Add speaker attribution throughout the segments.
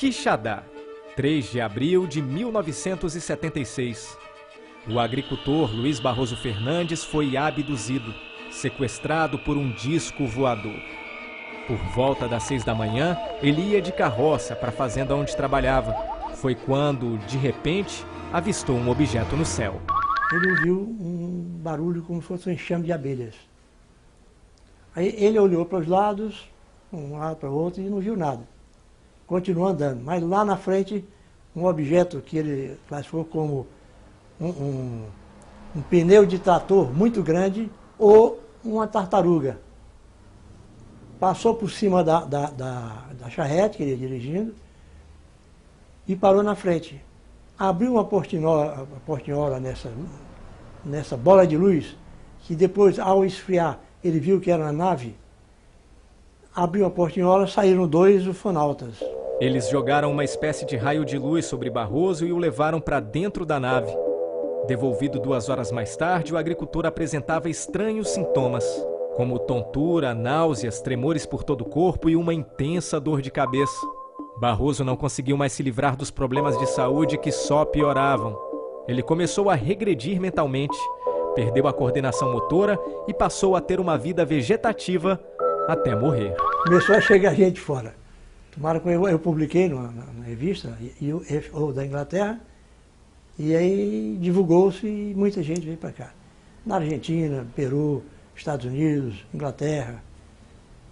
Speaker 1: Quixadá, 3 de abril de 1976. O agricultor Luiz Barroso Fernandes foi abduzido, sequestrado por um disco voador. Por volta das 6 da manhã, ele ia de carroça para a fazenda onde trabalhava. Foi quando, de repente, avistou um objeto no céu.
Speaker 2: Ele ouviu um barulho como se fosse um enxame de abelhas. Aí ele olhou para os lados, um lado para o outro, e não viu nada. Continuou andando, mas lá na frente, um objeto que ele classificou como um pneu de trator muito grande ou uma tartaruga. Passou por cima da charrete que ele ia dirigindo e parou na frente. Abriu uma portinhola nessa bola de luz, que depois, ao esfriar, ele viu que era uma nave. Abriu a portinhola, saíram 2 ufonautas.
Speaker 1: Eles jogaram uma espécie de raio de luz sobre Barroso e o levaram para dentro da nave. Devolvido 2 horas mais tarde, o agricultor apresentava estranhos sintomas, como tontura, náuseas, tremores por todo o corpo e uma intensa dor de cabeça. Barroso não conseguiu mais se livrar dos problemas de saúde que só pioravam. Ele começou a regredir mentalmente, perdeu a coordenação motora e passou a ter uma vida vegetativa até morrer.
Speaker 2: Começou a chegar gente fora. Tomaram que eu publiquei na revista ou da Inglaterra, e aí divulgou-se e muita gente veio para cá. Na Argentina, Peru, Estados Unidos, Inglaterra,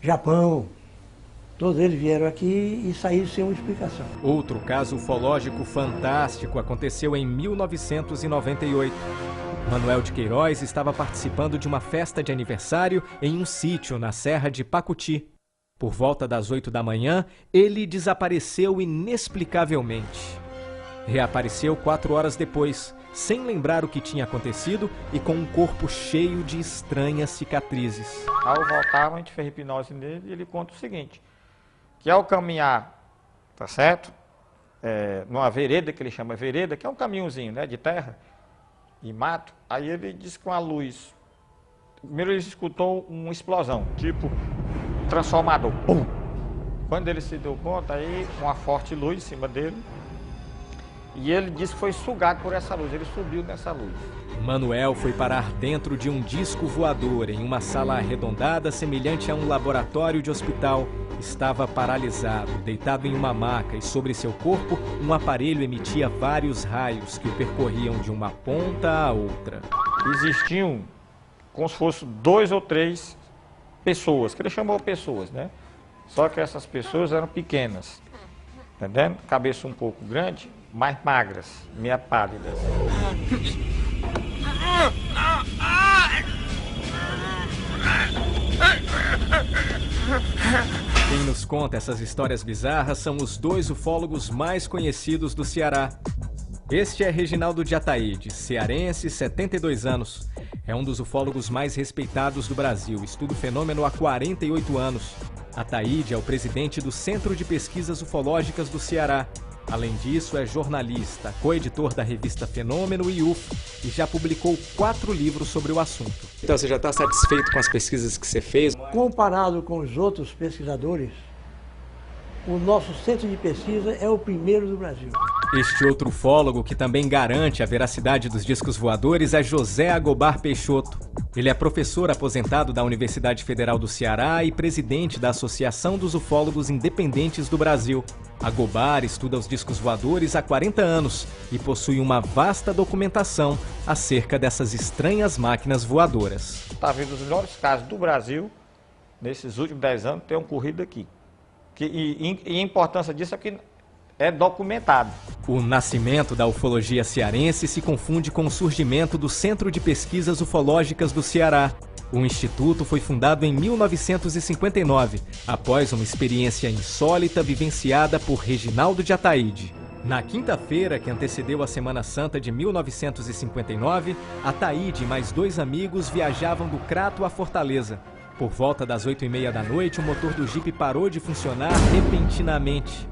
Speaker 2: Japão, todos eles vieram aqui e saíram sem uma explicação.
Speaker 1: Outro caso ufológico fantástico aconteceu em 1998. Manuel de Queiroz estava participando de uma festa de aniversário em um sítio na Serra de Pacuti. Por volta das 8 da manhã, ele desapareceu inexplicavelmente. Reapareceu 4 horas depois, sem lembrar o que tinha acontecido e com um corpo cheio de estranhas cicatrizes.
Speaker 3: Ao voltar, a gente fez hipnose nele e ele conta o seguinte, que ao caminhar, tá certo? Numa vereda, que ele chama vereda, que é um caminhozinho, né, de terra e mato, aí ele disse com a luz, primeiro ele escutou uma explosão, tipo transformador, pum! Quando ele se deu conta, aí uma forte luz em cima dele, e ele disse que foi sugado por essa luz, ele subiu nessa luz.
Speaker 1: Manuel foi parar dentro de um disco voador em uma sala arredondada semelhante a um laboratório de hospital. Estava paralisado, deitado em uma maca e sobre seu corpo um aparelho emitia vários raios que o percorriam de uma ponta à outra.
Speaker 3: Existiam como se fossem 2 ou 3 pessoas, que ele chamou pessoas, né? Só que essas pessoas eram pequenas, entendendo? Cabeça um pouco grande, mais magras, meio pálidas.
Speaker 1: Quem nos conta essas histórias bizarras são os 2 ufólogos mais conhecidos do Ceará. Este é Reginaldo de Ataíde, cearense, 72 anos. É um dos ufólogos mais respeitados do Brasil, estuda o fenômeno há 48 anos. Ataíde é o presidente do Centro de Pesquisas Ufológicas do Ceará. Além disso, é jornalista, coeditor da revista Fenômeno e UFO e já publicou 4 livros sobre o assunto. Então, você já está satisfeito com as pesquisas que você fez?
Speaker 2: Comparado com os outros pesquisadores, o nosso centro de pesquisa é o primeiro do Brasil.
Speaker 1: Este outro ufólogo que também garante a veracidade dos discos voadores é José Agobar Peixoto. Ele é professor aposentado da Universidade Federal do Ceará e presidente da Associação dos Ufólogos Independentes do Brasil. Agobar estuda os discos voadores há 40 anos e possui uma vasta documentação acerca dessas estranhas máquinas voadoras.
Speaker 3: Está vendo os melhores casos do Brasil, nesses últimos 10 anos, tem ocorrido aqui. E a importância disso é que é documentado.
Speaker 1: O nascimento da ufologia cearense se confunde com o surgimento do Centro de Pesquisas Ufológicas do Ceará. O instituto foi fundado em 1959, após uma experiência insólita vivenciada por Reginaldo de Ataíde. Na quinta-feira, que antecedeu a Semana Santa de 1959, Ataíde e mais 2 amigos viajavam do Crato à Fortaleza. Por volta das 8h30 da noite, o motor do jipe parou de funcionar repentinamente.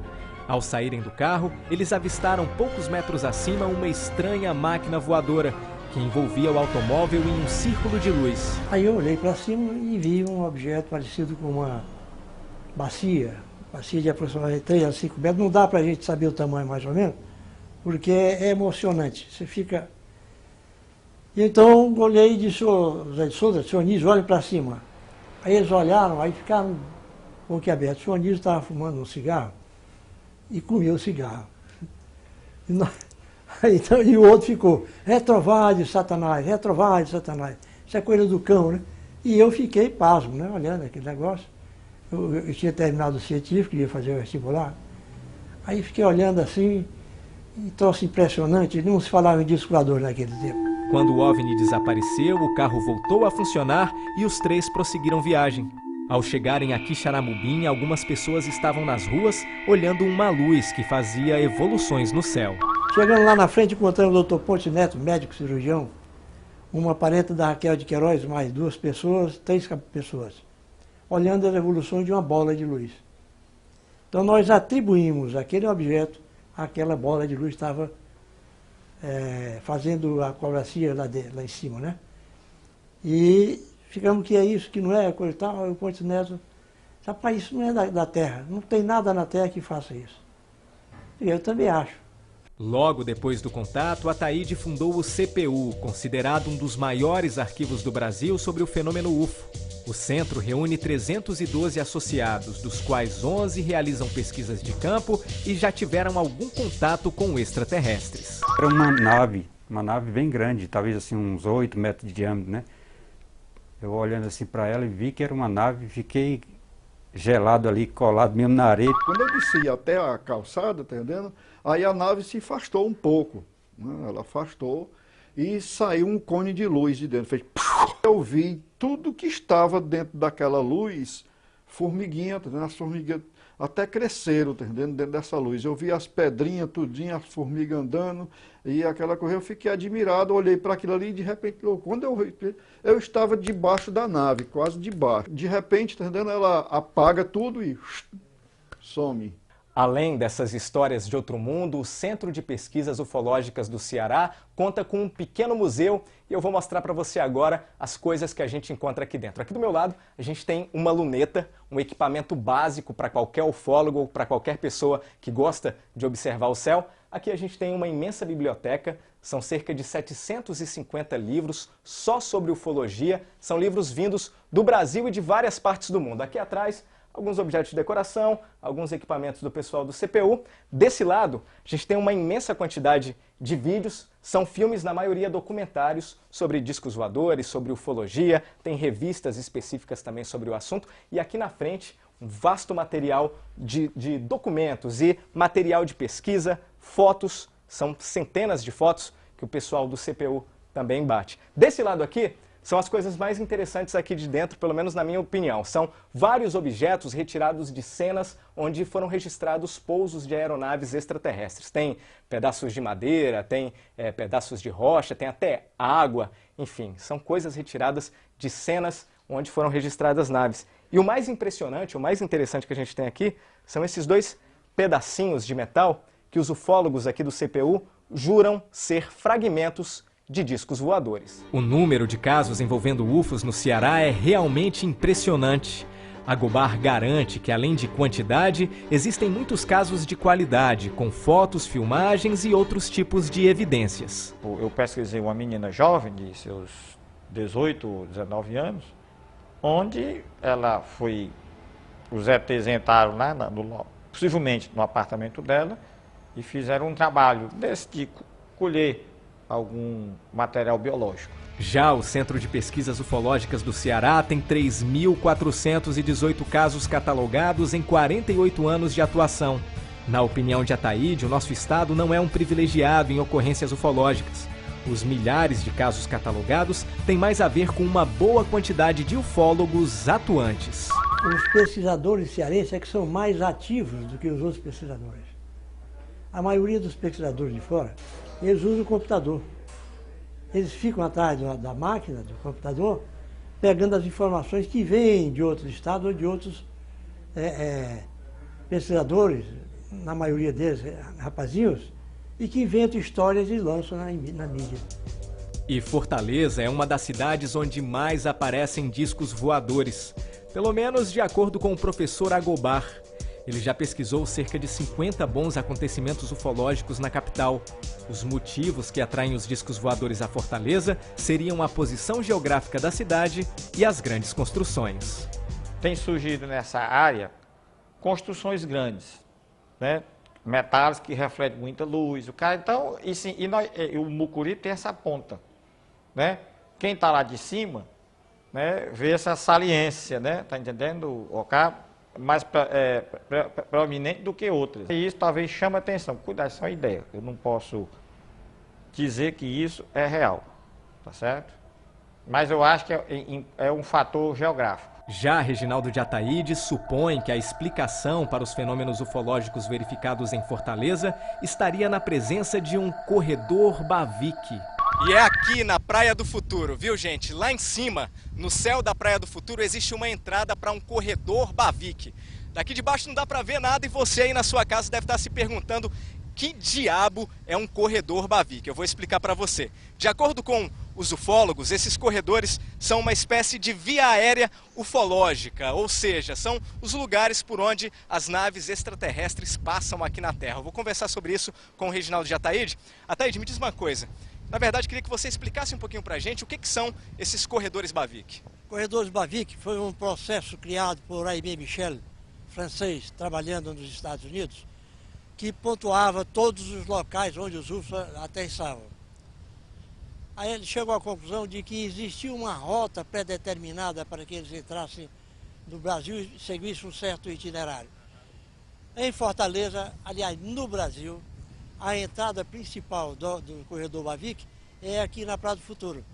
Speaker 1: Ao saírem do carro, eles avistaram poucos metros acima uma estranha máquina voadora que envolvia o automóvel em um círculo de luz.
Speaker 2: Aí eu olhei para cima e vi um objeto parecido com uma bacia, bacia de aproximadamente 3 a 5 metros, não dá para a gente saber o tamanho mais ou menos, porque é emocionante, você fica... Então, olhei e disse, ô Zé de Souza, senhor Nísio, olhe para cima. Aí eles olharam, aí ficaram boquiabertos. O senhor Nísio estava fumando um cigarro e comia o cigarro. Então, e o outro ficou, retrovade, Satanás, retrovade, Satanás. Isso é coisa do cão, né? E eu fiquei pasmo, né, olhando aquele negócio. Eu tinha terminado o científico, ia fazer o vestibular. Aí fiquei olhando assim, e troço impressionante, não se falava em disco voador naquele tempo.
Speaker 1: Quando o OVNI desapareceu, o carro voltou a funcionar e os três prosseguiram viagem. Ao chegarem a Quixaramubim, algumas pessoas estavam nas ruas olhando uma luz que fazia evoluções no céu.
Speaker 2: Chegando lá na frente, encontramos o Dr. Ponte Neto, médico cirurgião, uma parente da Raquel de Queiroz, mais 2 pessoas, 3 pessoas, olhando as evoluções de uma bola de luz. Então nós atribuímos aquele objeto àquela bola de luz que estava fazendo a acrobacia lá em cima, né? E ficamos que é isso, que não é, coisa e tal. O Ponte Neto, rapaz, isso não é da Terra, não tem nada na Terra que faça isso. E eu também acho.
Speaker 1: Logo depois do contato, Ataíde fundou o CPU, considerado um dos maiores arquivos do Brasil sobre o fenômeno UFO. O centro reúne 312 associados, dos quais 11 realizam pesquisas de campo e já tiveram algum contato com extraterrestres.
Speaker 4: Era uma nave bem grande, talvez assim uns 8 metros de diâmetro, né? Eu olhando assim para ela e vi que era uma nave, fiquei gelado ali, colado mesmo na areia.
Speaker 5: Quando eu desci até a calçada, tá entendendo? Aí a nave se afastou um pouco, né? Ela afastou e saiu um cone de luz de dentro. Fez... Eu vi tudo que estava dentro daquela luz, formiguinha, tá entendendo? As formigas até cresceram, tá entendendo? Dentro dessa luz. Eu vi as pedrinhas, tudinho, as formigas andando, e aquela coisa, eu fiquei admirado, olhei para aquilo ali e de repente, quando eu estava debaixo da nave, quase debaixo. De repente, tá entendendo? Ela apaga tudo e some.
Speaker 1: Além dessas histórias de outro mundo, o Centro de Pesquisas Ufológicas do Ceará conta com um pequeno museu e eu vou mostrar para você agora as coisas que a gente encontra aqui dentro. Aqui do meu lado, a gente tem uma luneta, um equipamento básico para qualquer ufólogo ou para qualquer pessoa que gosta de observar o céu. Aqui a gente tem uma imensa biblioteca, são cerca de 750 livros só sobre ufologia, são livros vindos do Brasil e de várias partes do mundo. Aqui atrás, alguns objetos de decoração, alguns equipamentos do pessoal do CPU. Desse lado, a gente tem uma imensa quantidade de vídeos, são filmes, na maioria documentários, sobre discos voadores, sobre ufologia, tem revistas específicas também sobre o assunto, e aqui na frente, um vasto material de documentos e material de pesquisa, fotos, são centenas de fotos que o pessoal do CPU também bate. Desse lado aqui, são as coisas mais interessantes aqui de dentro, pelo menos na minha opinião. São vários objetos retirados de cenas onde foram registrados pousos de aeronaves extraterrestres. Tem pedaços de madeira, tem pedaços de rocha, tem até água, enfim, são coisas retiradas de cenas onde foram registradas naves. E o mais impressionante, o mais interessante que a gente tem aqui, são esses 2 pedacinhos de metal que os ufólogos aqui do CPU juram ser fragmentos de discos voadores. O número de casos envolvendo UFOs no Ceará é realmente impressionante. Agobar garante que, além de quantidade, existem muitos casos de qualidade, com fotos, filmagens e outros tipos de evidências.
Speaker 3: Eu pesquisei uma menina jovem, de seus 18, 19 anos, onde ela foi... Os ETs entraram lá, possivelmente no apartamento dela, e fizeram um trabalho desse de colher algum material biológico.
Speaker 1: Já o Centro de Pesquisas Ufológicas do Ceará tem 3.418 casos catalogados em 48 anos de atuação. Na opinião de Ataíde, o nosso estado não é um privilegiado em ocorrências ufológicas. Os milhares de casos catalogados têm mais a ver com uma boa quantidade de ufólogos atuantes.
Speaker 2: Os pesquisadores cearenses é que são mais ativos do que os outros pesquisadores. A maioria dos pesquisadores de fora, eles usam o computador. Eles ficam atrás da máquina, do computador, pegando as informações que vêm de outros estados ou de outros pesquisadores, na maioria deles, rapazinhos, e que inventam histórias e lançam na mídia.
Speaker 1: E Fortaleza é uma das cidades onde mais aparecem discos voadores, pelo menos de acordo com o professor Agobar. Ele já pesquisou cerca de 50 bons acontecimentos ufológicos na capital. Os motivos que atraem os discos voadores à Fortaleza seriam a posição geográfica da cidade e as grandes construções.
Speaker 3: Tem surgido nessa área construções grandes, né? Metais que refletem muita luz. O cara, então, o Mucuri tem essa ponta, né? Quem está lá de cima, né, vê essa saliência, né? Tá entendendo? O cara mais proeminente do que outras. E isso talvez chame a atenção. Cuidado, isso é uma ideia. Eu não posso dizer que isso é real, tá certo? Mas eu acho que é um fator geográfico.
Speaker 1: Já Reginaldo de Ataíde supõe que a explicação para os fenômenos ufológicos verificados em Fortaleza estaria na presença de um corredor Bavick. E é aqui na Praia do Futuro, viu, gente? Lá em cima, no céu da Praia do Futuro, existe uma entrada para um corredor Bavick. Daqui de baixo não dá para ver nada e você aí na sua casa deve estar se perguntando que diabo é um corredor Bavick. Eu vou explicar para você. De acordo com os ufólogos, esses corredores são uma espécie de via aérea ufológica, ou seja, são os lugares por onde as naves extraterrestres passam aqui na Terra. Eu vou conversar sobre isso com o Reginaldo de Ataíde. Ataíde, me diz uma coisa. Na verdade, queria que você explicasse um pouquinho para a gente o que são esses corredores Bavick.
Speaker 2: Corredores Bavick foi um processo criado por Aimé Michel, francês, trabalhando nos Estados Unidos, que pontuava todos os locais onde os UFOs aterrissavam. Aí ele chegou à conclusão de que existia uma rota pré-determinada para que eles entrassem no Brasil e seguissem um certo itinerário. Em Fortaleza, aliás, no Brasil, a entrada principal do corredor Bavick é aqui na Praia do Futuro.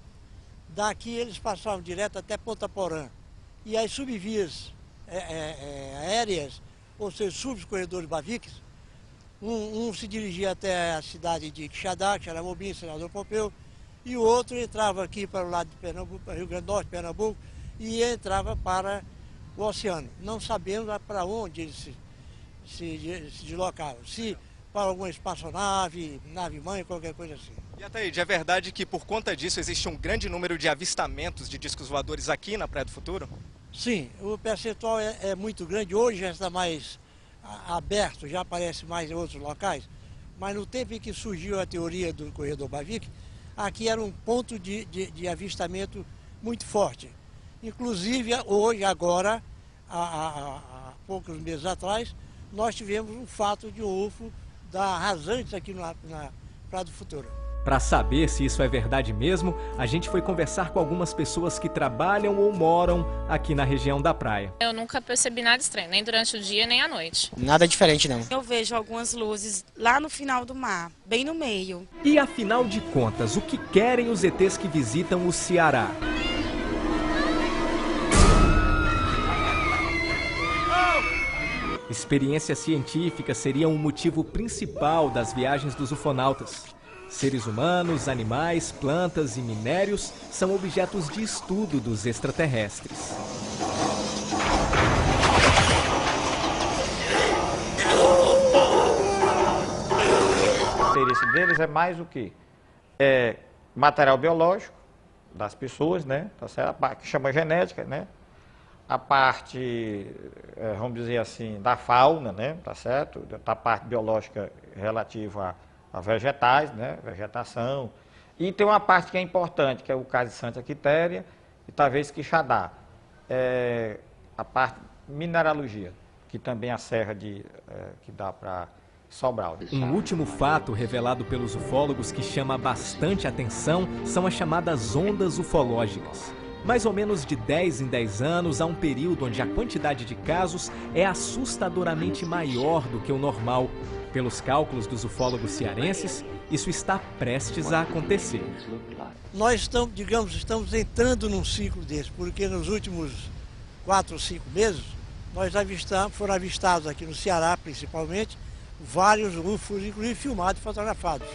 Speaker 2: Daqui eles passavam direto até Ponta Porã. E as subvias aéreas, ou seja, subcorredores Bavick, um se dirigia até a cidade de Quixadá, Xaramobim, Senador Pompeu, e o outro entrava aqui para o lado de Pernambuco, Rio Grande do Norte, Pernambuco, e entrava para o oceano. Não sabemos para onde eles se deslocavam. Se para alguma espaçonave, nave-mãe, qualquer coisa assim.
Speaker 1: E Ataíde, é verdade que por conta disso existe um grande número de avistamentos de discos voadores aqui na Praia do Futuro?
Speaker 2: Sim, o percentual é muito grande. Hoje já está mais aberto, já aparece mais em outros locais. Mas no tempo em que surgiu a teoria do corredor Bavick, aqui era um ponto de avistamento muito forte. Inclusive, hoje, agora, há poucos meses atrás, nós tivemos um fato de um UFO da Rasantes aqui na Praia do Futuro.
Speaker 1: Para saber se isso é verdade mesmo, a gente foi conversar com algumas pessoas que trabalham ou moram aqui na região da praia.
Speaker 6: Eu nunca percebi nada estranho, nem durante o dia, nem à noite.
Speaker 7: Nada diferente, não.
Speaker 8: Eu vejo algumas luzes lá no final do mar, bem no meio.
Speaker 1: E afinal de contas, o que querem os ETs que visitam o Ceará? Experiência científica seria um motivo principal das viagens dos ufonautas. Seres humanos, animais, plantas e minérios são objetos de estudo dos extraterrestres.
Speaker 3: O interesse deles é mais o quê? É material biológico das pessoas, né? Tá certo? A parte que chama genética, né? A parte, vamos dizer assim, da fauna, né? Tá certo? Da parte biológica relativa a vegetais, né? Vegetação. E tem uma parte que é importante, que é o caso de Santa Quitéria e talvez Quixadá. A parte mineralogia, que também é a serra que dá para Sobral.
Speaker 1: Um último fato revelado pelos ufólogos que chama bastante atenção são as chamadas ondas ufológicas. Mais ou menos de 10 em 10 anos, há um período onde a quantidade de casos é assustadoramente maior do que o normal. Pelos cálculos dos ufólogos cearenses, isso está prestes a acontecer.
Speaker 2: Nós estamos entrando num ciclo desse, porque nos últimos 4 ou 5 meses, foram avistados aqui no Ceará, principalmente, vários UFOs, inclusive filmados e fotografados.